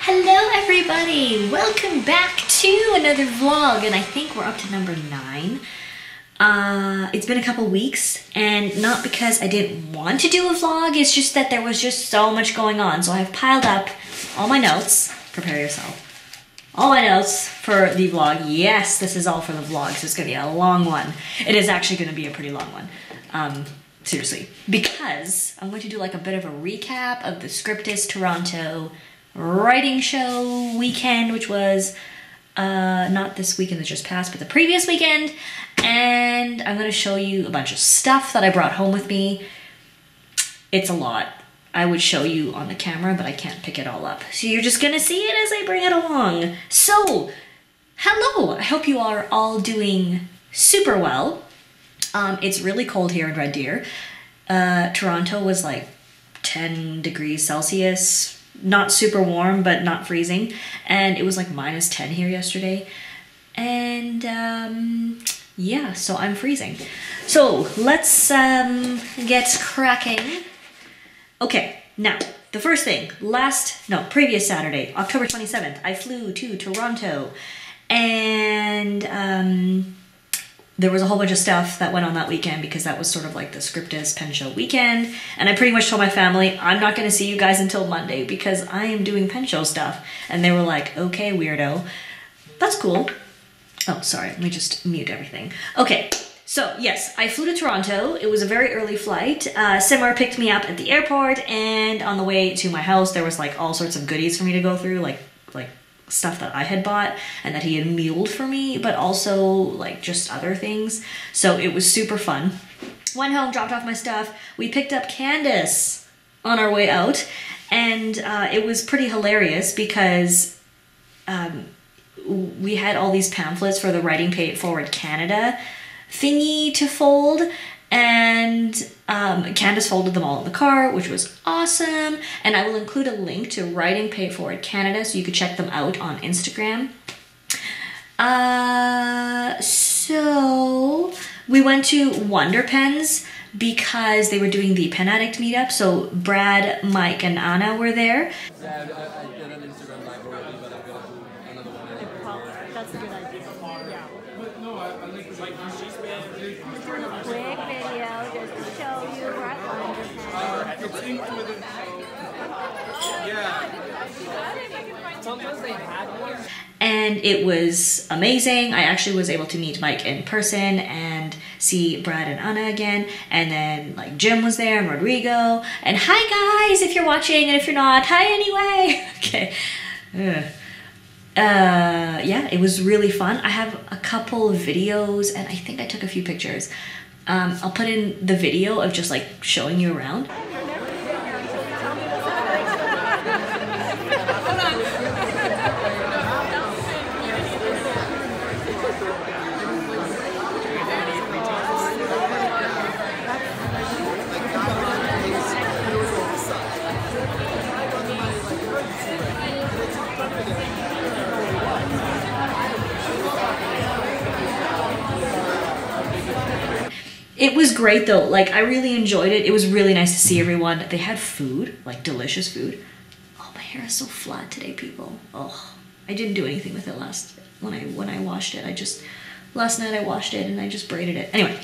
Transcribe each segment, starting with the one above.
Hello everybody! Welcome back to another vlog, and I think we're up to number 9. It's been a couple weeks, and not because I didn't want to do a vlog, it's just that there was just so much going on. So I've piled up all my notes. Prepare yourself. All my notes for the vlog. Yes, this is all for the vlog, so it's gonna be a long one. It is actually gonna be a pretty long one. Seriously. Because I'm going to do like a bit of a recap of the Scriptus Toronto writing show weekend, which was not this weekend that just passed, but the previous weekend. And I'm going to show you a bunch of stuff that I brought home with me. It's a lot. I would show you on the camera, but I can't pick it all up. So you're just going to see it as I bring it along. So, hello! I hope you are all doing super well. It's really cold here in Red Deer. Toronto was like 10 degrees Celsius. Not super warm, but not freezing. And it was like -10 here yesterday. And yeah, so I'm freezing. So let's get cracking. Okay, now the first thing, previous Saturday, October 27th, I flew to Toronto, and there was a whole bunch of stuff that went on that weekend because that was sort of like the Scriptus pen show weekend. And I pretty much told my family, I'm not going to see you guys until Monday because I am doing pen show stuff. And they were like, okay, weirdo. That's cool. Oh, sorry. Let me just mute everything. Okay. So yes, I flew to Toronto. It was a very early flight. Simar picked me up at the airport, and on the way to my house, there was like all sorts of goodies for me to go through, like stuff that I had bought and that he had muled for me, but also like just other things. So it was super fun. Went home, dropped off my stuff. We picked up Candace on our way out, and it was pretty hilarious because we had all these pamphlets for the Writing Pay It Forward Canada thingy to fold, and Candace folded them all in the car, which was awesome. And I will include a link to Writing Pay It Forward Canada so you could check them out on Instagram. So we went to Wonder Pens because they were doing the Pen Addict Meetup. So Brad, Mike, and Anna were there. Yeah, I did an Instagram live already, but I'm gonna do another one. That's a good idea. Yeah. But no, I like the she's been Quick video just to show you what Wonder Pens. it's inked with it. Yeah. Sometimes they had one. And it was amazing. I actually was able to meet Mike in person and see Brad and Anna again. And then like Jim was there and Rodrigo. And hi guys, if you're watching, and if you're not, hi anyway. Okay. Yeah, it was really fun. I have a couple of videos and I think I took a few pictures. I'll put in the video of just like showing you around. It was great though, like I really enjoyed it. It was really nice to see everyone. They had food, like delicious food. Oh, my hair is so flat today, people. Oh, I didn't do anything with it when I washed it. Last night I washed it and I just braided it. Anyway,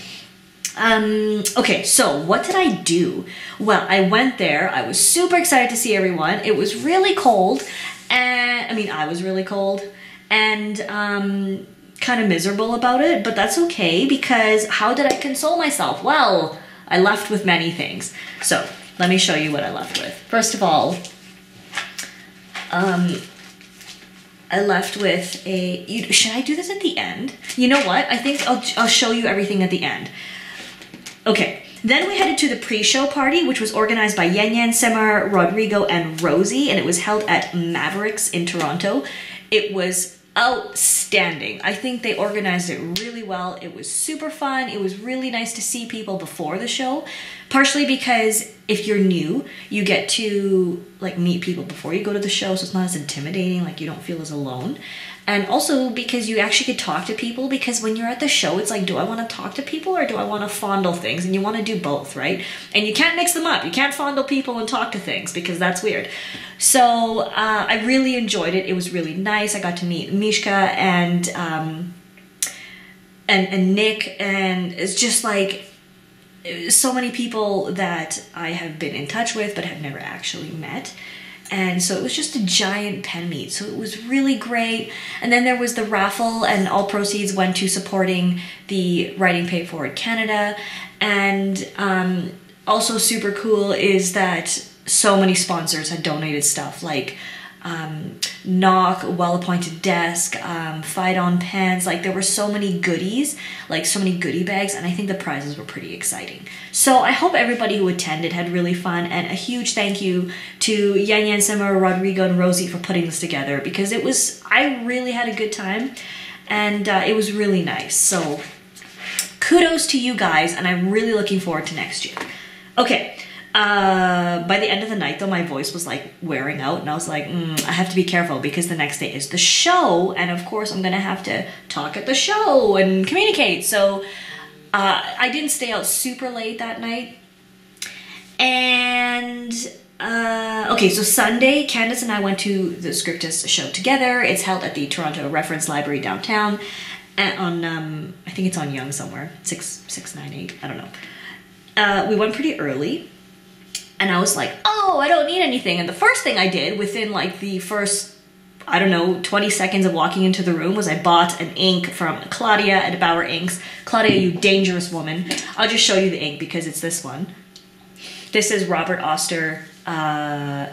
okay, so what did I do? Well, I went there. I was super excited to see everyone. It was really cold, and I was really cold, and kind of miserable about it, but that's okay because how did I console myself? Well, I left with many things. So let me show you what I left with. First of all, I left with should I do this at the end? You know what? I think I'll show you everything at the end. Okay, then we headed to the pre-show party, which was organized by Yen, Simar, Rodrigo, and Rosie, and it was held at Mavericks in Toronto. It was outstanding. I think they organized it really well. It was super fun. It was really nice to see people before the show, partially because if you're new, you get to like meet people before you go to the show, so it's not as intimidating, like you don't feel as alone. And also because you actually could talk to people, because when you're at the show, it's like, do I want to talk to people or do I want to fondle things? And you want to do both, right? And you can't mix them up. You can't fondle people and talk to things because that's weird. So I really enjoyed it. It was really nice. I got to meet Mishka and Nick, and it's just like so many people that I have been in touch with but have never actually met. And so it was just a giant pen meet. So it was really great. And then there was the raffle, and all proceeds went to supporting the Writing Pay Forward Canada. And also super cool is that so many sponsors had donated stuff like Knock, Well Appointed Desk, Fight On Pens. Like there were so many goodies, like so many goodie bags, and I think the prizes were pretty exciting. So I hope everybody who attended had really fun, and a huge thank you to Simar, Rodrigo, and Rosie for putting this together, because I really had a good time, and it was really nice. So kudos to you guys, and I'm really looking forward to next year. Okay. By the end of the night though, my voice was like wearing out, and I was like, I have to be careful because the next day is the show, and of course I'm gonna have to talk at the show and communicate. So I didn't stay out super late that night. And okay, so Sunday, Candace and I went to the Scriptus show together. It's held at the Toronto Reference Library downtown, and on I think it's on Yonge somewhere, 698, I don't know. We went pretty early. And I was like, oh, I don't need anything. And the first thing I did within like the first, I don't know, 20 seconds of walking into the room was I bought an ink from Claudia at Bauer Inks. Claudia, you dangerous woman. I'll just show you the ink because it's this one. This is Robert Oster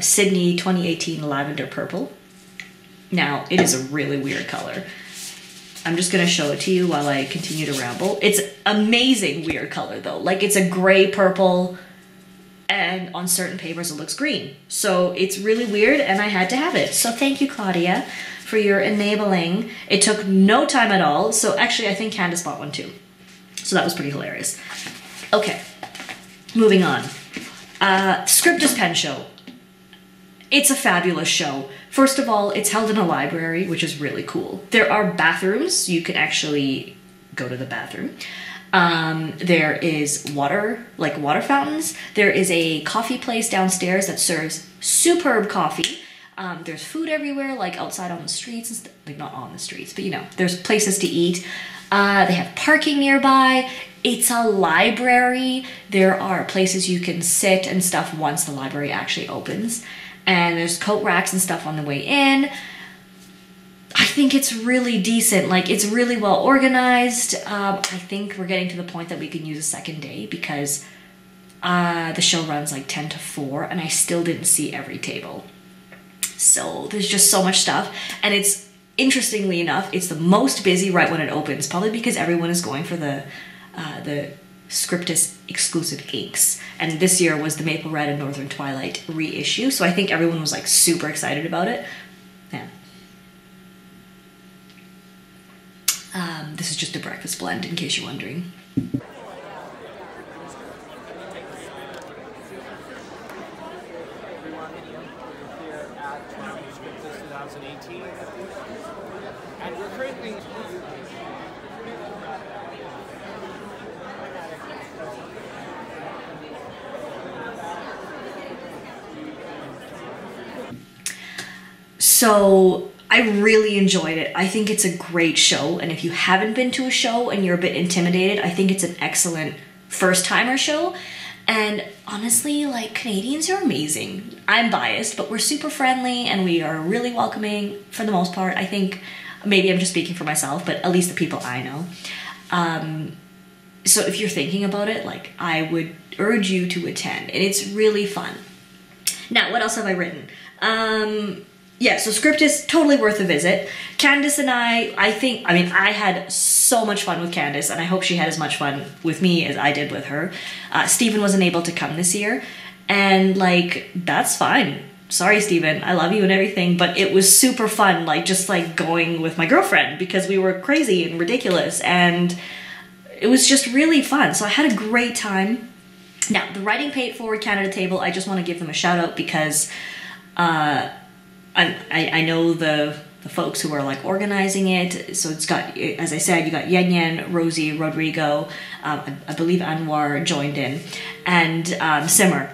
Sydney 2018 Lavender Purple. Now, it is a really weird color. I'm just gonna show it to you while I continue to ramble. It's amazing weird color though. Like it's a gray purple, and on certain papers it looks green. So it's really weird, and I had to have it. So thank you, Claudia, for your enabling. It took no time at all. So actually I think Candace bought one too. So that was pretty hilarious. Okay, moving on. Scriptus Pen Show. It's a fabulous show. First of all, it's held in a library, which is really cool. There are bathrooms. You can actually go to the bathroom. There is water fountains. There is a coffee place downstairs that serves superb coffee. There's food everywhere, like outside on the streets, and like not on the streets, but you know, there's places to eat. They have parking nearby. It's a library. There are places you can sit and stuff once the library actually opens. And there's coat racks and stuff on the way in. I think it's really decent. Like, it's really well organized. I think we're getting to the point that we can use a second day because the show runs like 10 to 4 and I still didn't see every table. So there's just so much stuff. And it's, interestingly enough, it's the most busy right when it opens, probably because everyone is going for the Scriptus exclusive inks. And this year was the Maple Red and Northern Twilight reissue. So I think everyone was like super excited about it. Yeah. This is just a breakfast blend, in case you're wondering. Everyone, we're here at Scriptus 2018, and we're currently So I really enjoyed it. I think it's a great show, and if you haven't been to a show and you're a bit intimidated, I think it's an excellent first-timer show. And honestly, like, Canadians are amazing. I'm biased, but we're super friendly and we are really welcoming for the most part. I think maybe I'm just speaking for myself, but at least the people I know. So if you're thinking about it, like, I would urge you to attend, and it's really fun. Now, what else have I written? Yeah, so Scriptus, totally worth a visit. Candace and I had so much fun with Candace, and I hope she had as much fun with me as I did with her. Stephen wasn't able to come this year, and like, that's fine. sorry, Steven, I love you and everything, but it was super fun, like just like going with my girlfriend because we were crazy and ridiculous, and it was just really fun. So I had a great time. Now, the Writing Pay It Forward Canada table, I just want to give them a shout out because I know the folks who are like organizing it. So it's got, as I said, you got Yen, Rosie, Rodrigo, I believe Anwar joined in, and Simar.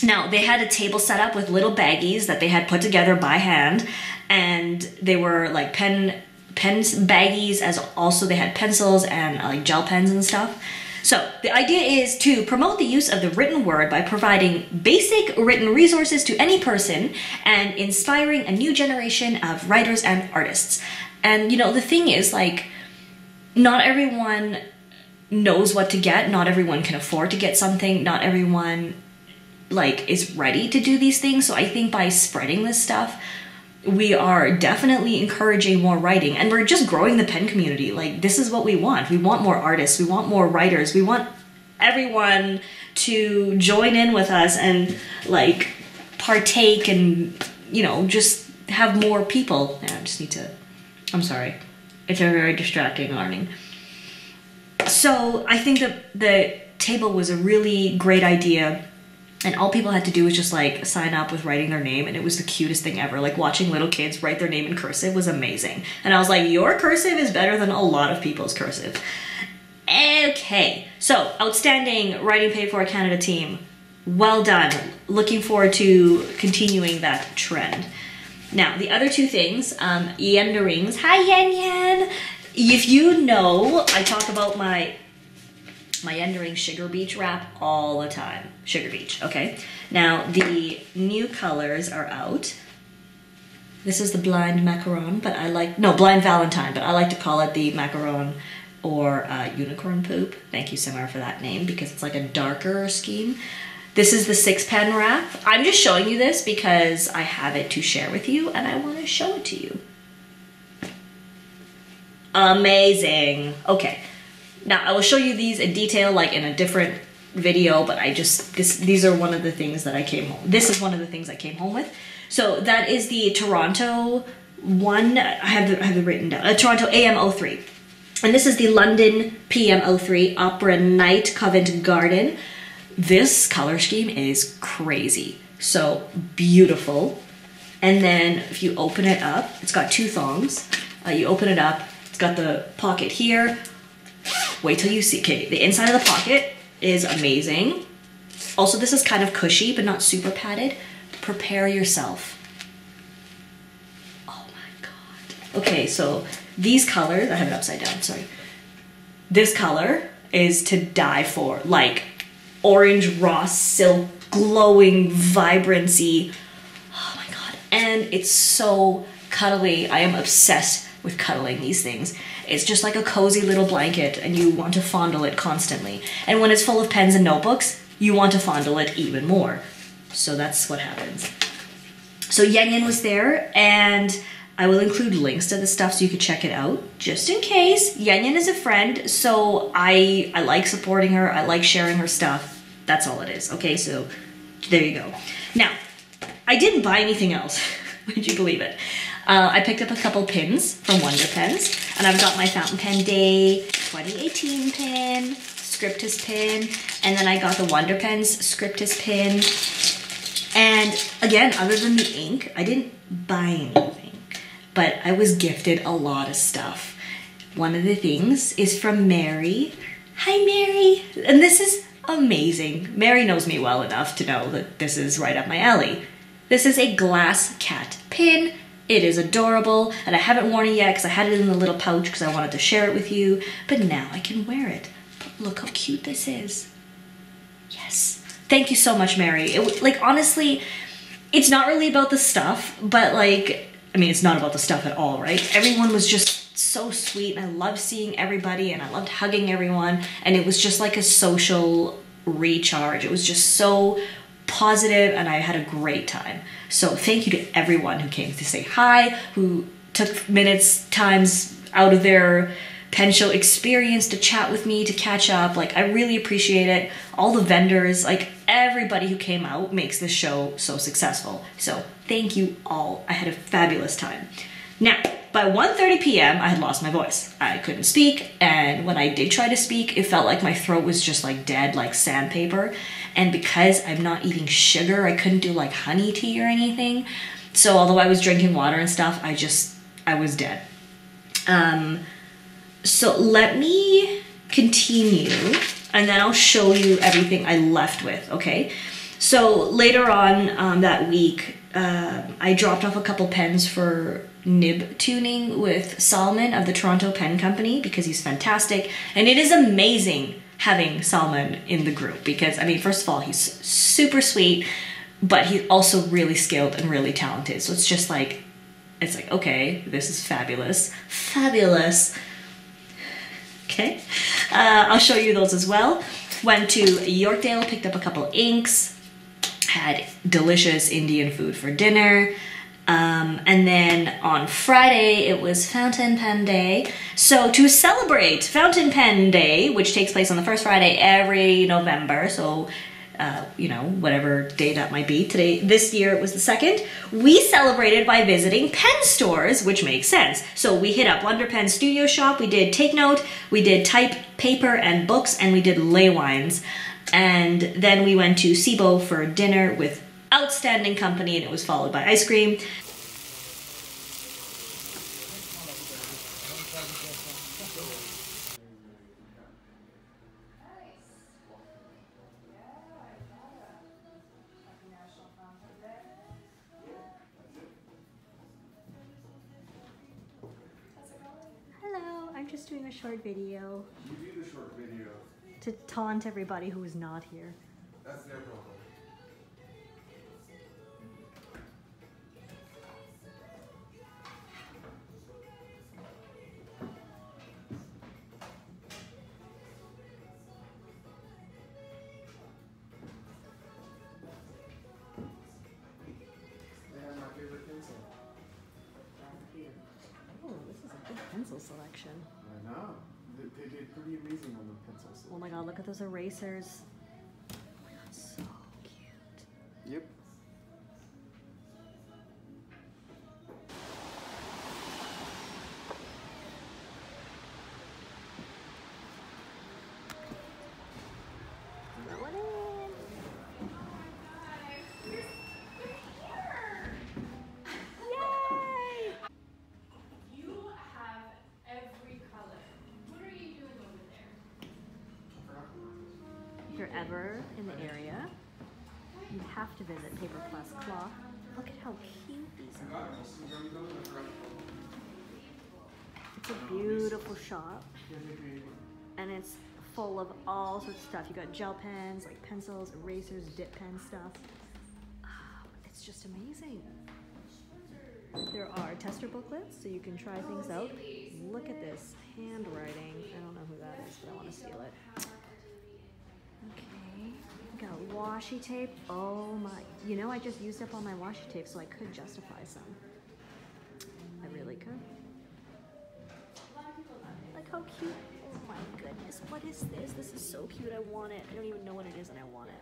Now, they had a table set up with little baggies that they had put together by hand, and they were like pens baggies, as also they had pencils and like gel pens and stuff. So the idea is to promote the use of the written word by providing basic written resources to any person and inspiring a new generation of writers and artists. And you know, the thing is, like, not everyone knows what to get, not everyone can afford to get something, not everyone like is ready to do these things. So I think by spreading this stuff, we are definitely encouraging more writing, and we're just growing the pen community. Like, this is what we want. We want more artists, we want more writers, we want everyone to join in with us and like partake and, you know, just have more people. Yeah, I just need to, I'm sorry, it's a very distracting morning. So I think that the table was a really great idea. And all people had to do was just like sign up with writing their name, and it was the cutest thing ever. Like, watching little kids write their name in cursive was amazing. And I was like, your cursive is better than a lot of people's cursive. Okay, so outstanding Writing Pay It Forward Canada team. Well done. Looking forward to continuing that trend. Now, the other two things, Yenderings. Hi, Yen. If you know, I talk about my Yenderings Sugar Beach wrap all the time. Sugar Beach, okay? Now, the new colors are out. This is the Blind Macaron, but I like, no, Blind Valentine, but I like to call it the Macaron or Unicorn Poop. Thank you, Simar, for that name, because it's like a darker scheme. This is the 6-pen wrap. I'm just showing you this because I have it to share with you, and I want to show it to you. Amazing. Okay. Now, I will show you these in detail, like in a different video, but these are one of the things that I came home. This is one of the things I came home with. So that is the Toronto one. I have it written down. Toronto AM03. And this is the London PM03 Opera Night Covent Garden. This color scheme is crazy. So beautiful. And then if you open it up, it's got two thongs. You open it up, it's got the pocket here. Wait till you see. Okay, the inside of the pocket is amazing. Also, this is kind of cushy, but not super padded. Prepare yourself. Oh my God. Okay, so these colors, I have it upside down, sorry. This color is to die for. Like, orange raw silk, glowing vibrancy. Oh my God. And it's so cuddly. I am obsessed with cuddling these things. It's just like a cozy little blanket, and you want to fondle it constantly. And when it's full of pens and notebooks, you want to fondle it even more. So that's what happens. So Yen was there, and I will include links to the stuff so you could check it out, just in case. Yen is a friend, so I like supporting her. I like sharing her stuff. That's all it is. Okay, so there you go. Now, I didn't buy anything else. Would you believe it? I picked up a couple pins from Wonder Pens, and I've got my Fountain Pen Day 2018 pin, Scriptus pin, and then I got the Wonder Pens Scriptus pin. And again, other than the ink, I didn't buy anything, but I was gifted a lot of stuff. One of the things is from Mary. Hi, Mary. And this is amazing. Mary knows me well enough to know that this is right up my alley. This is a glass cat pin. It is adorable, and I haven't worn it yet because I had it in a little pouch because I wanted to share it with you, but now I can wear it. But look how cute this is. Yes. Thank you so much, Mary. Like, honestly, it's not really about the stuff, but like, I mean, it's not about the stuff at all, right? Everyone was just so sweet, and I loved seeing everybody, and I loved hugging everyone, and it was just like a social recharge. It was just so positive, and I had a great time. So thank you to everyone who came to say hi, who took times out of their pen show experience to chat with me, to catch up. Like, I really appreciate it. All the vendors, like everybody who came out makes this show so successful. So thank you all. I had a fabulous time. Now, by 1:30 p.m., I had lost my voice. I couldn't speak, and when I did try to speak, it felt like my throat was just like dead, like sandpaper. And because I'm not eating sugar, I couldn't do like honey tea or anything. So although I was drinking water and stuff, I was dead. So let me continue, and then I'll show you everything I left with, okay? So later on that week, I dropped off a couple pens for nib tuning with Salman of the Toronto Pen Company because he's fantastic. And it is amazing having Salman in the group because, I mean, first of all, he's super sweet, but he's also really skilled and really talented. So it's just like, it's like, okay, this is fabulous. Fabulous. Okay. I'll show you those as well. Went to Yorkdale, picked up a couple inks, had delicious Indian food for dinner. And then on Friday, it was Fountain Pen Day. So to celebrate Fountain Pen Day, which takes place on the first Friday every November, so, you know, whatever day that might be. This year it was the 2nd. We celebrated by visiting pen stores, which makes sense. So we hit up Wonder Pen Studio Shop, we did Take Note, we did Type, Paper, and Books, and we did Lay Wines. And then we went to SIBO for dinner with outstanding company, and it was followed by ice cream. Hello, I'm just doing a short video. You do the short video. To taunt everybody who is not here. That's their problem. Oh, this is a good pencil selection. I know. They did pretty amazing on the pencils. Oh my god, look at those erasers. Oh my god, so cute. Yep. Throw it in. Yay! You have every color. What are you doing over there? If you're ever in the area, you have to visit Paper Plus Cloth. Look at how cute these are. It's a beautiful shop, and it's full of all sorts of stuff. You got gel pens, like pencils, erasers, dip pen stuff. It's just amazing. There are tester booklets, so you can try things out. Look at this handwriting. I don't know who that is, but I want to steal it. Okay, we got washi tape. Oh my, you know, I just used up all my washi tape, so I could justify some. I really could. Look how cute. Oh my goodness, what is this? This is so cute, I want it. I don't even know what it is and I want it.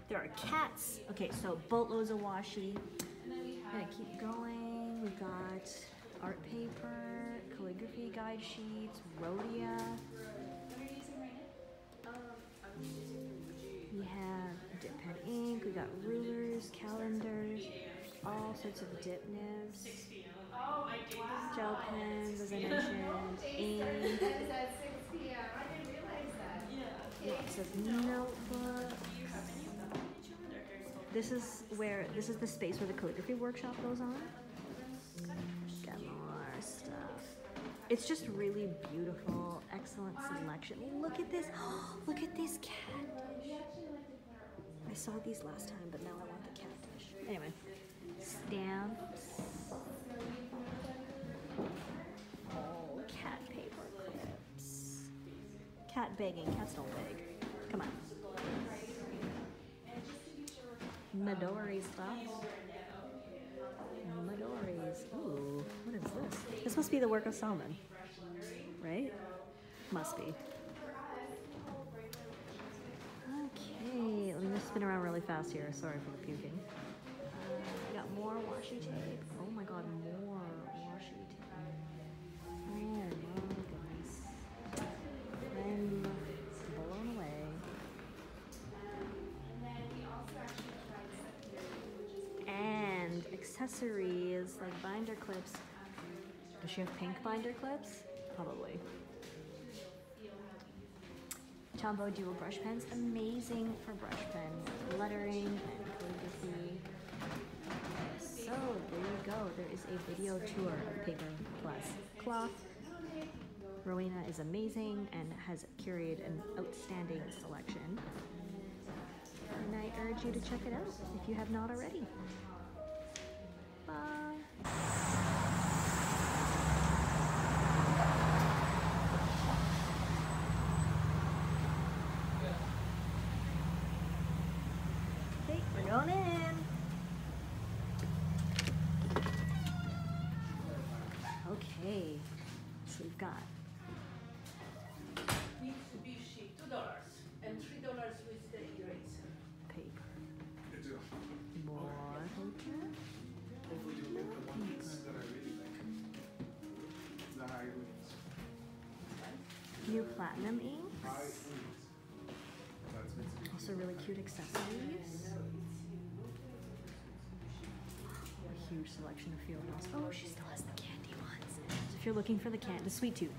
There are cats. Okay, so boatloads of washi. Gonna keep going. We've got art paper, calligraphy guide sheets, rhodia. We have dip pen ink, we got rulers, calendars, all sorts of dip nibs, gel pens, as I mentioned, ink, lots of notebooks. This is the space where the calligraphy workshop goes on. Got more stuff. It's just really beautiful, excellent selection. Look at this, look at this catfish. I saw these last time, but now I want the catfish. Anyway, stamps. Oh, cat paper clips. Cat begging, cats don't beg. Come on. Midori stuff. Midoris. Ooh, what is this? This must be the work of Salman, right? Must be. Okay, let me just spin around really fast here. Sorry for the puking. I got more washi tape. Oh my god, more washi tape. Oh my goodness. I'm blown away. And accessories like binder clips. Does she have pink binder clips? Probably. Tombow dual brush pens, amazing for brush pen lettering and calligraphy. So there you go. There is a video tour of paper plus cloth. Rowena is amazing and has curated an outstanding selection. And I urge you to check it out if you have not already. Bye. Okay, we're going in. Okay, so we've got Mitsubishi, $2 and $3 with the eraser. paper. Good deal. More paper. Hopefully you'll get the ones that I really like. The high wings. New platinum inks. High wings. That's Mitsubishi. Also really cute accessories. A huge selection of field notes. Oh, she still has the candy ones. So if you're looking for the sweet tooth,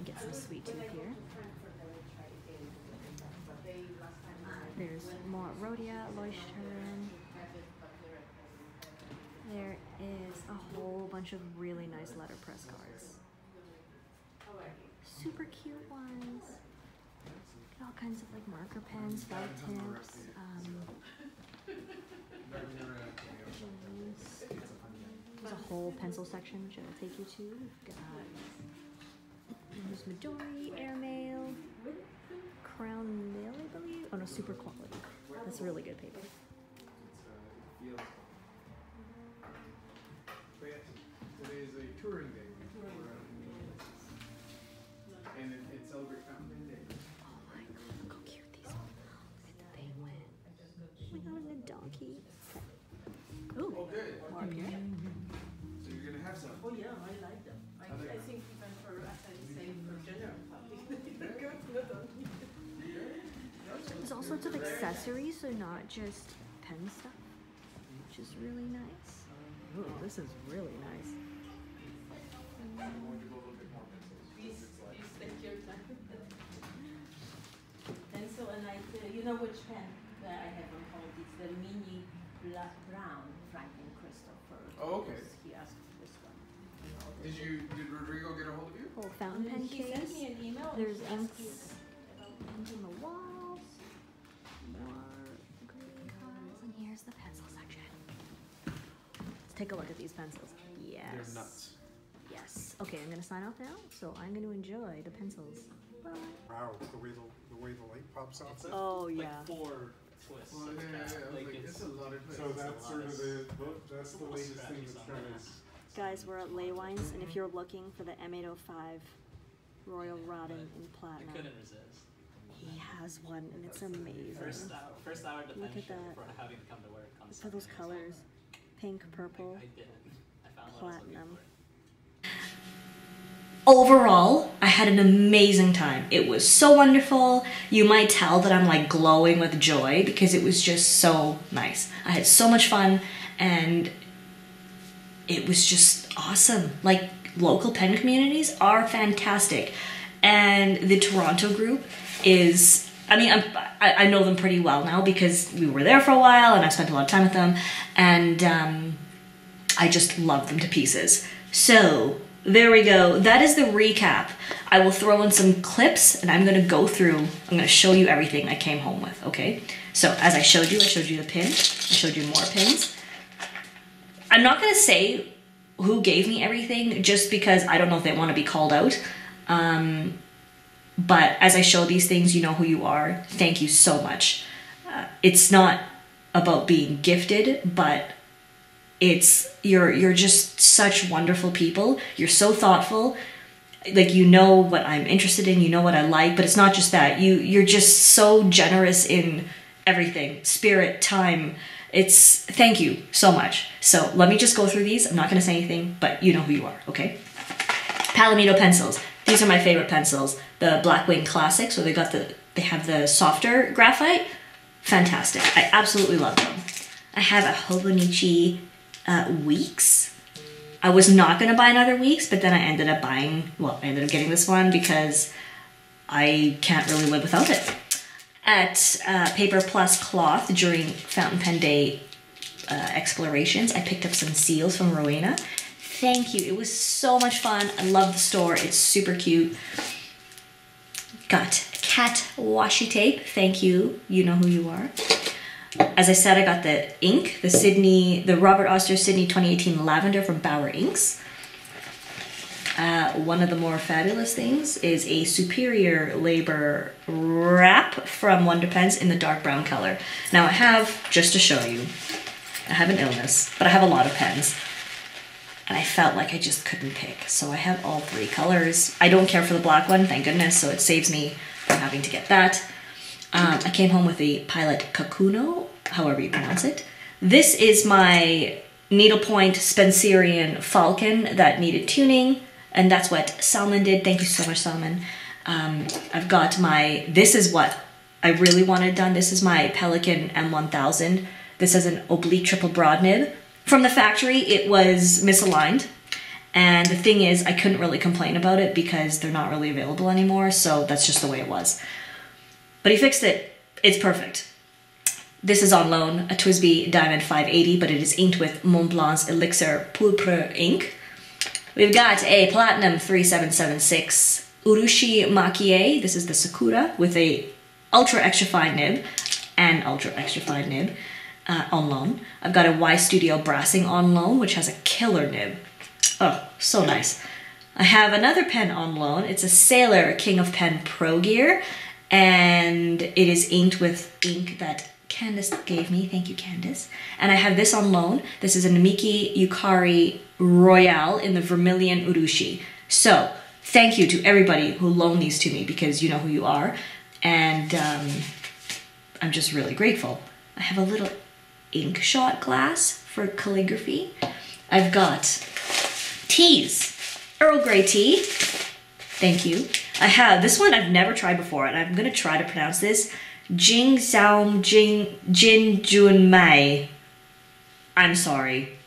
get some sweet tooth here. There's more Rhodia, Leuchtturm. There is a whole bunch of really nice letterpress cards. Super cute ones. Get all kinds of like marker pens, felt tips. There's a whole pencil section which I'll take you to. We've got there's Midori, Airmail, Crown Mail, I believe. Oh no, super quality. That's really good paper. It feels. But yeah, today is a touring day. And it celebrates Valentine Day. Oh my god, look how cute these are. Look at the penguin. Oh my god, and the donkey. Ooh, Oh, good. more up here. So you're gonna have some. Oh yeah, I like them. I think even for, as I say, for general public, they're good. There's all sorts of accessories, so not just pen stuff, which is really nice. Ooh, this is really nice. Please take your time. Pencil and you know which pen that I have on hold? It's the mini black brown Franklin Christopher. Oh, okay. He asked for this one. Did Rodrigo get a hold of you? Whole fountain pen He sent case. me an email. and There's he asked inks me on the walls. More green cards, and here's the pencil section. Let's take a look at these pencils. Yes. They're nuts. Yes. Okay, I'm gonna sign off now, so I'm gonna enjoy the pencils. Bye. Wow, the way the light pops off. Oh Like yeah. 4 twists. Well, yeah, Like like, it's it's a lot of So that's sort of that's the latest thing that's trying to. Guys, we're at Leywines, and if you're looking for the M805 Royal Rodden in I Platinum, couldn't resist. he has one, and it's amazing. First hour Look at detention that. for having to come to work on Look for those Sunday. colors. Pink, purple, I didn't. I found what I was looking platinum. for. Overall, I had an amazing time. It was so wonderful. You might tell that I'm like glowing with joy because it was just so nice. I had so much fun and it was just awesome. Like, local pen communities are fantastic. And the Toronto group is, I mean, I know them pretty well now because we were there for a while and I spent a lot of time with them. And I just love them to pieces. So, there we go. That is the recap. I will throw in some clips and I'm going to go through, I'm going to show you everything I came home with, okay? So as I showed you the pin. I showed you more pins. I'm not going to say who gave me everything just because I don't know if they want to be called out. But as I show these things, you know who you are. Thank you so much. It's not about being gifted, but it's you're just such wonderful people. You're so thoughtful, Like, you know what I'm interested in, you know what I like, but it's not just that. You're just so generous in everything. Spirit, time. Thank you so much. So let me just go through these. I'm not gonna say anything, but you know who you are, okay? Palomito Pencils. These are my favorite pencils. The Blackwing Classic, so they have the softer graphite. Fantastic. I absolutely love them. I have a Hobonichi Weeks. I was not gonna buy another Weeks, but then I ended up getting this one because I can't really live without it. At Paper Plus Cloth during Fountain Pen Day explorations, I picked up some seals from Rowena. Thank you, it was so much fun. I love the store, it's super cute. Got cat washi tape, thank you, you know who you are. As I said, I got the ink, the Robert Oster Sydney 2018 Lavender from Bauer Inks. One of the more fabulous things is a Superior Labor wrap from Wonder Pens in the dark brown color. Now I have, just to show you, I have an illness, but I have a lot of pens. And I felt like I just couldn't pick. So I have all 3 colors. I don't care for the black one, thank goodness, so it saves me from having to get that. I came home with the Pilot Kakuno, however you pronounce it. This is my needlepoint Spencerian Falcon that needed tuning, and that's what Salmon did. Thank you so much, Salmon. I've got this is what I really wanted done. This is my Pelikan M1000. This is an oblique triple broad nib. From the factory, it was misaligned. And the thing is, I couldn't really complain about it because they're not really available anymore, so that's just the way it was. But he fixed it. It's perfect. This is on loan, a TWSBI Diamond 580, but it is inked with Montblanc's Elixir Pourpre ink. We've got a Platinum 3776 Urushi Makie. This is the Sakura with a ultra extra fine nib and ultra extra fine nib on loan. I've got a Y Studio Brassing on loan, which has a killer nib. Oh, so nice. I have another pen on loan. It's a Sailor King of Pen Pro Gear, and it is inked with ink that Candace gave me. Thank you, Candace. And I have this on loan. This is a Namiki Yukari Royale in the Vermilion Urushi. So, thank you to everybody who loaned these to me because you know who you are. And I'm just really grateful. I have a little ink shot glass for calligraphy. I've got teas. Earl Grey tea. Thank you. I have this one I've never tried before, and I'm gonna try to pronounce this. Jing Zhao Jin Jun Mai. I'm sorry.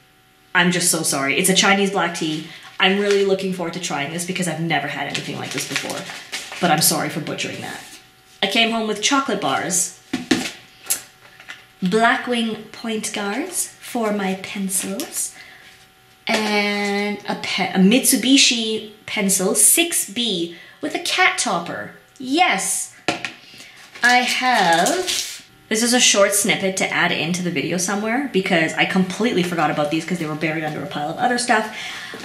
I'm just so sorry. It's a Chinese black tea. I'm really looking forward to trying this because I've never had anything like this before. But I'm sorry for butchering that. I came home with chocolate bars. Blackwing point guards for my pencils. And a Mitsubishi pencil 6B with a cat topper. Yes! I have, this is a short snippet to add into the video somewhere because I completely forgot about these because they were buried under a pile of other stuff.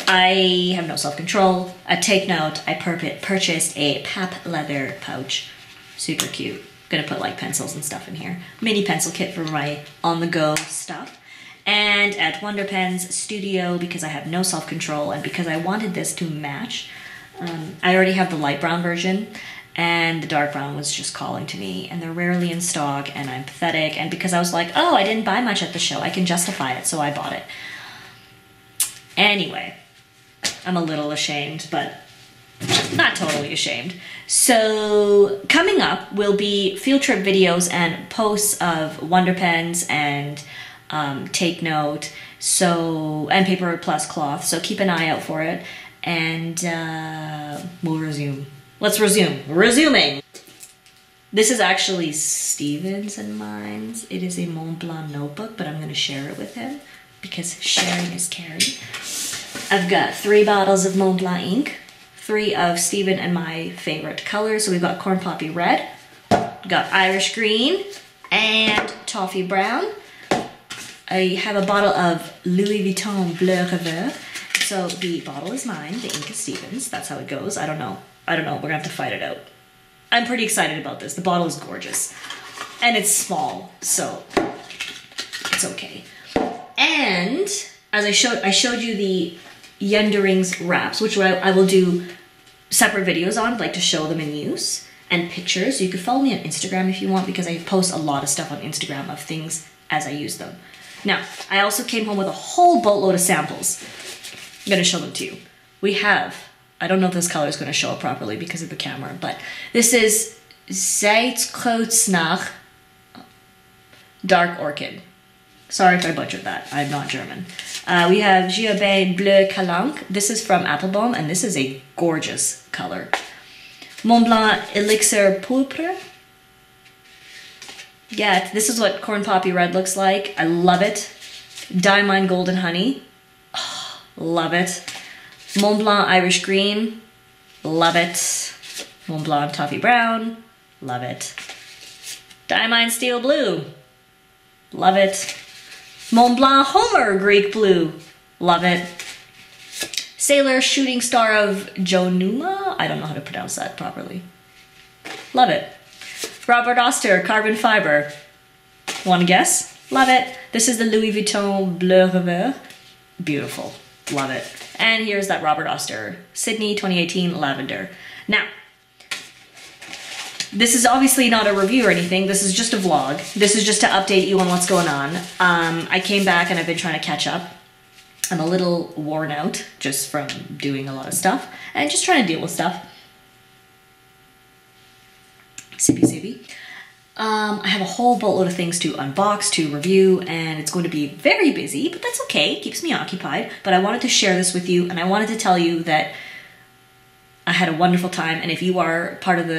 I have no self-control. Take note, I purchased a pap leather pouch. Super cute. Gonna put like pencils and stuff in here. Mini pencil kit for my on-the-go stuff. And at Wonder Pens Studio, because I have no self-control and because I wanted this to match, I already have the light brown version, and the dark brown was just calling to me, and they're rarely in stock, and I'm pathetic, and because I was like, oh, I didn't buy much at the show, I can justify it, so I bought it. Anyway, I'm a little ashamed, but not totally ashamed. So coming up will be field trip videos and posts of Wonder Pens and Take Note, and Paper Plus Cloth, so keep an eye out for it, and we'll resume. Let's resume. Resuming! This is actually Steven's and mine's. It is a Mont Blanc notebook, but I'm going to share it with him because sharing is caring. I've got 3 bottles of Mont Blanc ink, 3 of Steven and my favorite colors. So we've got Corn Poppy Red, got Irish Green, and Toffee Brown. I have a bottle of Louis Vuitton Bleu Rêveur. So the bottle is mine, the ink is Steven's. That's how it goes. I don't know. We're gonna have to fight it out. I'm pretty excited about this. The bottle is gorgeous. And it's small, so it's okay. And as I showed you the Yenderings Wraps, which I will do separate videos on, like to show them in use, and pictures. You could follow me on Instagram if you want, because I post a lot of stuff on Instagram of things as I use them. Now, I also came home with a whole boatload of samples. I'm gonna show them to you. We have, I don't know if this color is gonna show up properly because of the camera, but this is Zeitkreutznach Dark Orchid. Sorry if I butchered that, I'm not German. We have Giabe Bleu Calanque. This is from Applebaum, and this is a gorgeous color. Mont Blanc Elixir Pourpre. Yeah, this is what Corn Poppy Red looks like. I love it. Diamond Golden Honey. Oh, love it. Mont Blanc Irish Green. Love it. Mont Blanc Toffee Brown. Love it. Diamond Steel Blue. Love it. Mont Blanc Homer Greek Blue. Love it. Sailor Shooting Star of Jonuma. I don't know how to pronounce that properly. Love it. Robert Oster Carbon Fiber. Want to guess? Love it. This is the Louis Vuitton Bleu Revers. Beautiful. Love it. And here's that Robert Oster Sydney 2018 Lavender. Now, this is obviously not a review or anything. This is just a vlog. This is just to update you on what's going on. I came back and I've been trying to catch up. I'm a little worn out just from doing a lot of stuff and just trying to deal with stuff. Sippy sippy. I have a whole boatload of things to unbox, to review, and it's going to be very busy, but that's okay. It keeps me occupied. But I wanted to share this with you, and I wanted to tell you that I had a wonderful time, and if you are part of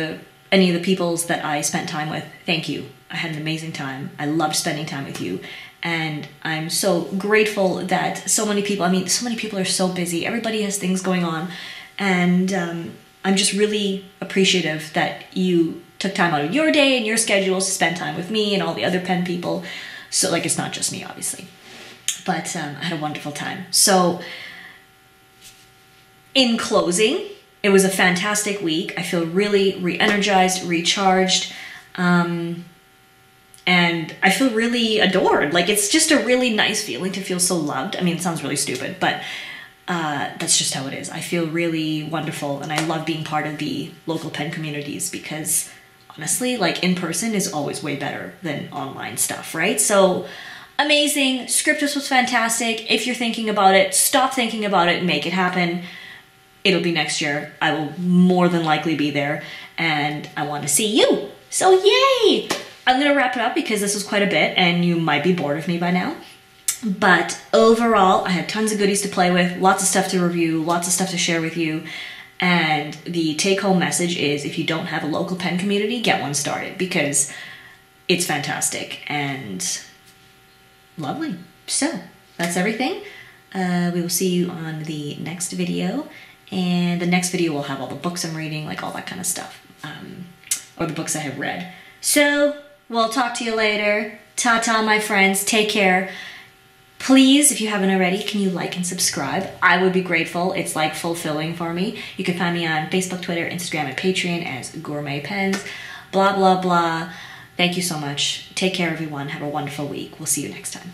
any of the peoples that I spent time with, thank you. I had an amazing time. I loved spending time with you, and I'm so grateful that so many people, I mean, so many people are so busy. Everybody has things going on, and I'm just really appreciative that you took time out of your day and your schedules to spend time with me and all the other pen people. So, like, it's not just me, obviously. But I had a wonderful time. So, in closing, it was a fantastic week. I feel really re-energized, recharged, and I feel really adored. Like, it's just a really nice feeling to feel so loved. I mean, it sounds really stupid, but that's just how it is. I feel really wonderful, and I love being part of the local pen communities because honestly, like, in person is always way better than online stuff, right? So amazing. Scriptus was fantastic. If you're thinking about it, stop thinking about it and make it happen. It'll be next year. I will more than likely be there, and I want to see you. So yay! I'm gonna wrap it up because this was quite a bit and you might be bored of me by now. But overall, I had tons of goodies to play with, lots of stuff to review, lots of stuff to share with you. And the take-home message is, if you don't have a local pen community, get one started because it's fantastic and lovely. So that's everything. We will see you on the next video. And the next video will have all the books I'm reading, like all that kind of stuff. Or the books I have read. So we'll talk to you later. Ta-ta, my friends. Take care. Please, if you haven't already, can you like and subscribe? I would be grateful. It's like fulfilling for me. You can find me on Facebook, Twitter, Instagram, and Patreon as Gourmet Pens. Blah, blah, blah. Thank you so much. Take care, everyone. Have a wonderful week. We'll see you next time.